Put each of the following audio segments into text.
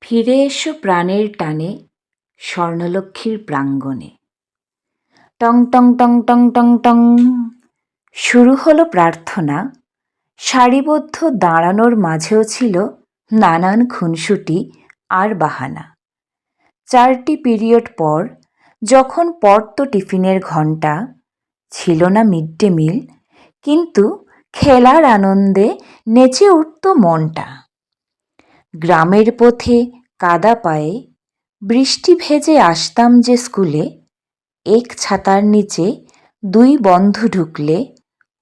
ফিরে এসো প্রাণের টানে স্বর্ণলক্ষ্মীর প্রাঙ্গণে। টং টং টং টং টং টং শুরু হলো প্রার্থনা। সারিবদ্ধ দাঁড়ানোর মাঝেও ছিল নানান খুনসুটি আর বাহানা। 4টি পিরিয়ড পর যখন পড়তো টিফিনের ঘণ্টা, ছিল না মিড ডে মিল, কিন্তু খেলার আনন্দে নেচে উঠত মনটা। গ্রামের পথে কাদা পায়ে বৃষ্টি ভেজে আসতাম যে স্কুলে, এক ছাতার নিচে 2 বন্ধু ঢুকলে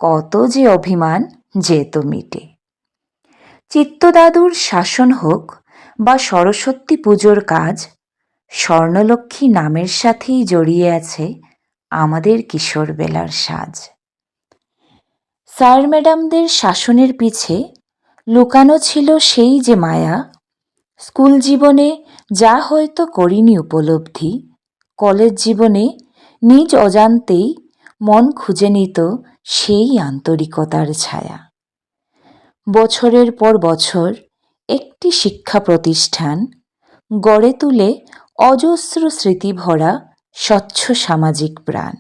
কত যে অভিমান যেত মিটে। চিত্তদাদুর শাসন হোক বা সরস্বতী পুজোর কাজ, স্বর্ণলক্ষ্মী নামের সাথেই জড়িয়ে আছে আমাদের কিশোরবেলার সাজ। স্যার ম্যাডামদের শাসনের পিছে লুকানো ছিল সেই যে মায়া। স্কুল জীবনে যা হয়তো করিনি উপলব্ধি, কলেজ জীবনে নিজ অজান্তেই মন খুঁজে নিত সেই আন্তরিকতার ছায়া। বছরের পর বছর একটি শিক্ষা প্রতিষ্ঠান গড়ে তুলে অজস্র স্মৃতি ভরা স্বচ্ছ সামাজিক প্রাণ।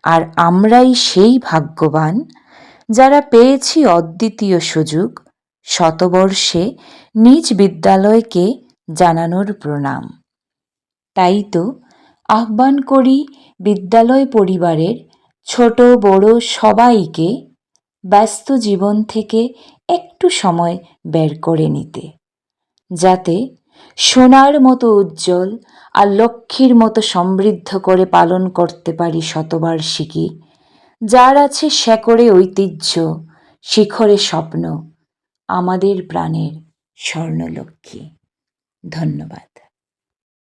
আর আমরাই সেই ভাগ্যবান যারা পেয়েছি অদ্বিতীয় সুযোগ শতবর্ষে নিজ বিদ্যালয়কে জানানোর প্রণাম। তাই তো আহ্বান করি বিদ্যালয় পরিবারের ছোট বড় সবাইকে ব্যস্ত জীবন থেকে একটু সময় বের করে নিতে, যাতে সোনার মতো উজ্জ্বল আর লক্ষ্মীর মতো সমৃদ্ধ করে পালন করতে পারি শতবার্ষিকী, যার আছে শেকড়ে ঐতিহ্য, শিখরে স্বপ্ন, আমাদের প্রাণের স্বর্ণলক্ষ্মী। ধন্যবাদ।